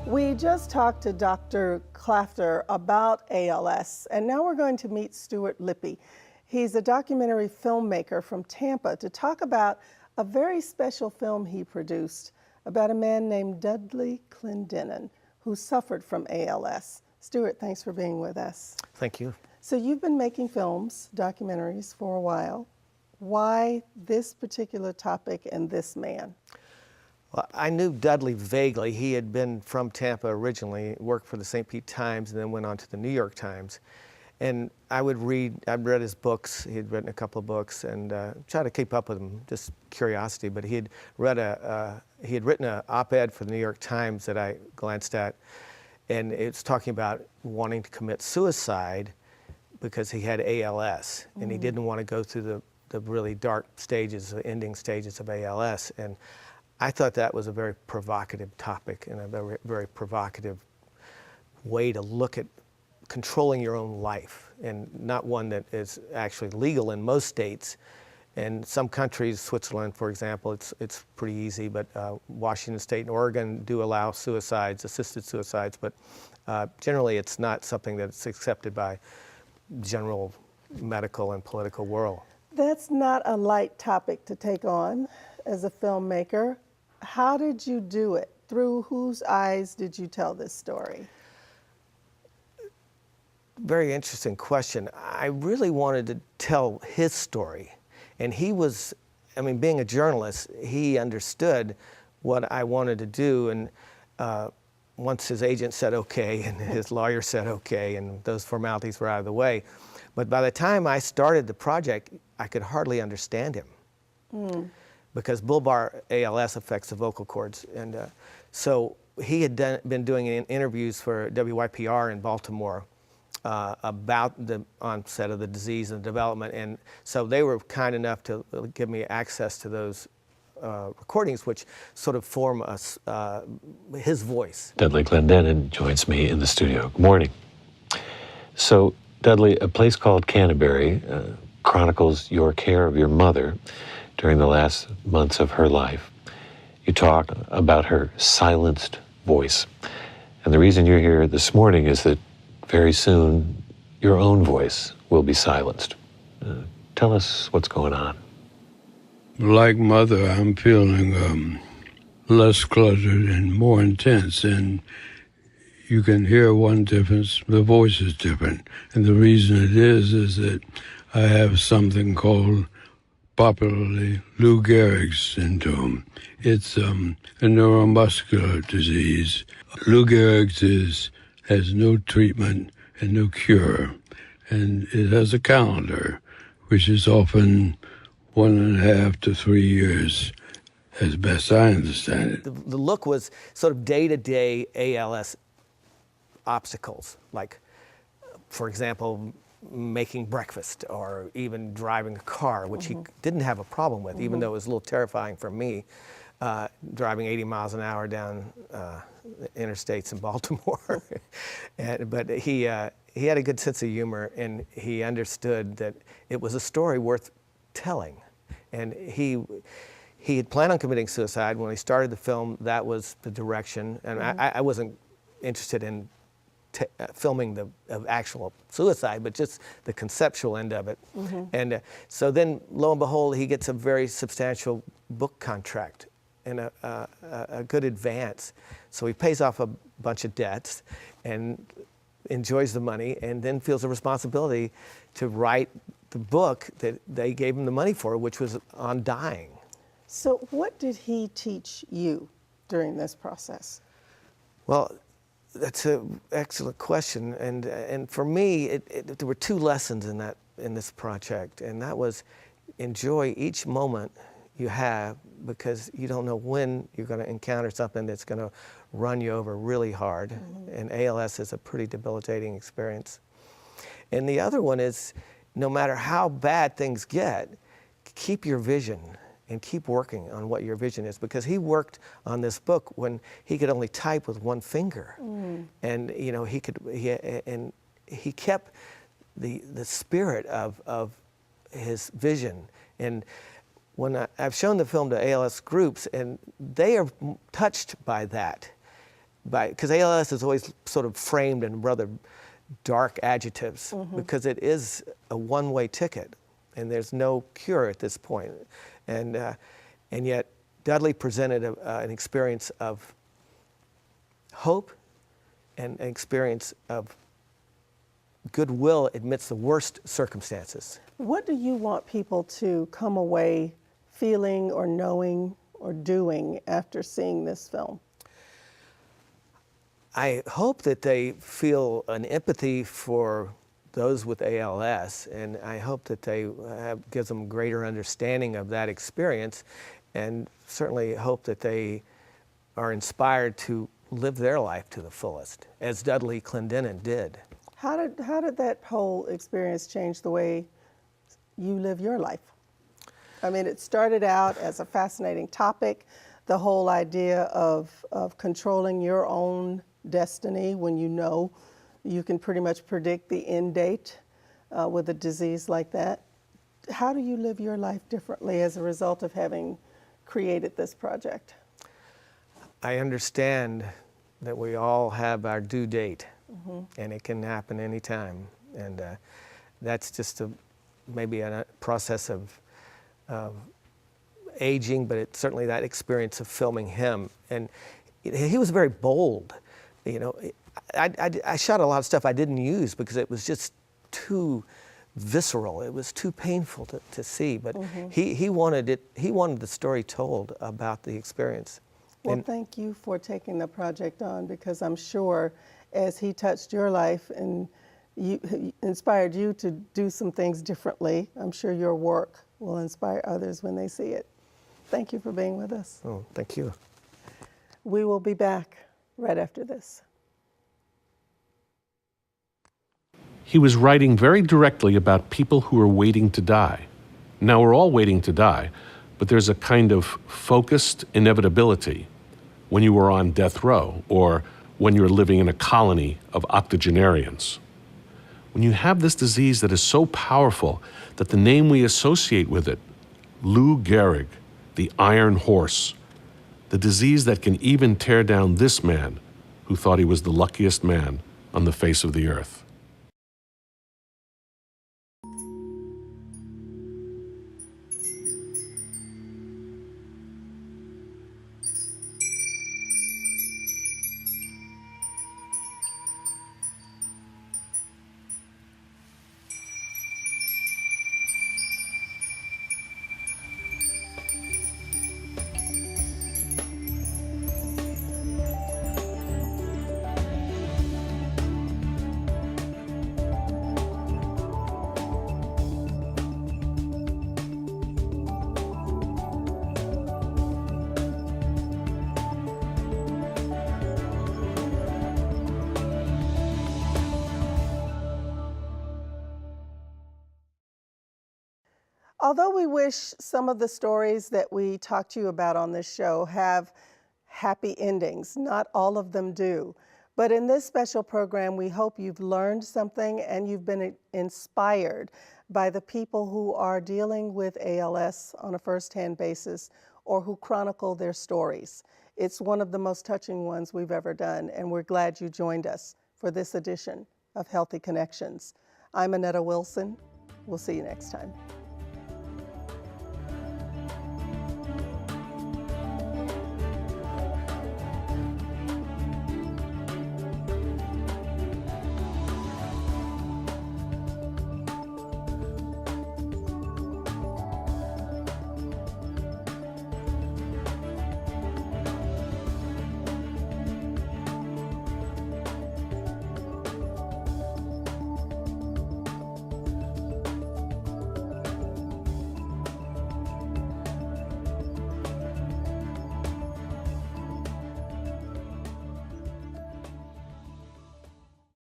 We just talked to Dr. Clafter about ALS, and now we're going to meet Stewart Lippe. He's a documentary filmmaker from Tampa to talk about a very special film he produced about a man named Dudley Clendenin who suffered from ALS. Stewart, thanks for being with us. Thank you. So you've been making films, documentaries for a while. Why this particular topic and this man? Well, I knew Dudley vaguely. He had been from Tampa originally, worked for the St. Pete Times, and then went on to the New York Times. And I'd read his books. He had written a couple of books, and try to keep up with him, just curiosity. But he had written an op-ed for the New York Times that I glanced at, and it's talking about wanting to commit suicide because he had ALS, and he didn't want to go through the really dark stages, the ending stages of ALS. And I thought that was a very provocative topic and a very, very provocative way to look at controlling your own life, and not one that is actually legal in most states. In some countries, Switzerland, for example, it's pretty easy, but Washington State and Oregon do allow suicides, assisted suicides, but generally it's not something that's accepted by general medical and political world. That's not a light topic to take on as a filmmaker. How did you do it? Through whose eyes did you tell this story? Very interesting question. I really wanted to tell his story. And he was, I mean, being a journalist, he understood what I wanted to do. And once his agent said okay, and his lawyer said okay, and those formalities were out of the way. But by the time I started the project, I could hardly understand him. Because bulbar ALS affects the vocal cords. And so he had been doing interviews for WYPR in Baltimore about the onset of the disease and development. And so they were kind enough to give me access to those recordings, which sort of form his voice. Dudley Clendenin joins me in the studio. Good morning. So, Dudley, a place called Canterbury chronicles your care of your mother during the last months of her life. You talk about her silenced voice. And the reason you're here this morning is that very soon your own voice will be silenced. Tell us what's going on. Like Mother, I'm feeling less cluttered and more intense. And you can hear one difference, the voice is different. And the reason it is that I have something called popularly Lou Gehrig's syndrome. It's a neuromuscular disease. Lou Gehrig's has no treatment and no cure, and it has a calendar, which is often 1.5 to 3 years, as best I understand it. The look was sort of day-to-day ALS obstacles, like, for example, making breakfast or even driving a car, which he didn't have a problem with, even though it was a little terrifying for me, driving 80 miles an hour down interstates in Baltimore. But he had a good sense of humor, and he understood that it was a story worth telling. And he had planned on committing suicide. When he started the film, that was the direction. And I wasn't interested in filming the actual suicide, but just the conceptual end of it. And so then, lo and behold, he gets a very substantial book contract and a good advance. So he pays off a bunch of debts and enjoys the money, and then feels a responsibility to write the book that they gave him the money for, which was on dying. So what did he teach you during this process? Well, that's an excellent question, and for me, there were two lessons in this project, and that was enjoy each moment you have, because you don't know when you're going to encounter something that's going to run you over really hard, and ALS is a pretty debilitating experience. And the other one is, no matter how bad things get, keep your vision and keep working on what your vision is, because he worked on this book when he could only type with one finger. And you know, he kept the spirit of his vision. And when I've shown the film to ALS groups, and they are touched by that, because ALS is always sort of framed in rather dark adjectives, because it is a one-way ticket, and there's no cure at this point. And yet Dudley presented an experience of hope and an experience of goodwill amidst the worst circumstances. What do you want people to come away feeling or knowing or doing after seeing this film? I hope that they feel an empathy for those with ALS, and I hope that they gives them greater understanding of that experience, and certainly hope that they are inspired to live their life to the fullest, as Dudley Clendenin did. How did that whole experience change the way you live your life? I mean, it started out as a fascinating topic, the whole idea of controlling your own destiny when you know you can pretty much predict the end date with a disease like that. How do you live your life differently as a result of having created this project? I understand that we all have our due date, and it can happen anytime. And that's just maybe a process of aging, but it's certainly that experience of filming him. And he was very bold. You know, I shot a lot of stuff I didn't use because it was just too visceral. It was too painful to see. But he wanted the story told about the experience. Well, thank you for taking the project on, because I'm sure as he touched your life and he inspired you to do some things differently, I'm sure your work will inspire others when they see it. Thank you for being with us. Oh, thank you. We will be back right after this. He was writing very directly about people who are waiting to die. Now, we're all waiting to die, but there's a kind of focused inevitability when you are on death row or when you're living in a colony of octogenarians. When you have this disease that is so powerful that the name we associate with it, Lou Gehrig, the Iron Horse, the disease that can even tear down this man who thought he was the luckiest man on the face of the earth. Although we wish some of the stories that we talk to you about on this show have happy endings, not all of them do. But in this special program, we hope you've learned something and you've been inspired by the people who are dealing with ALS on a first-hand basis or who chronicle their stories. It's one of the most touching ones we've ever done, and we're glad you joined us for this edition of Healthy Connections. I'm Annetta Wilson. We'll see you next time.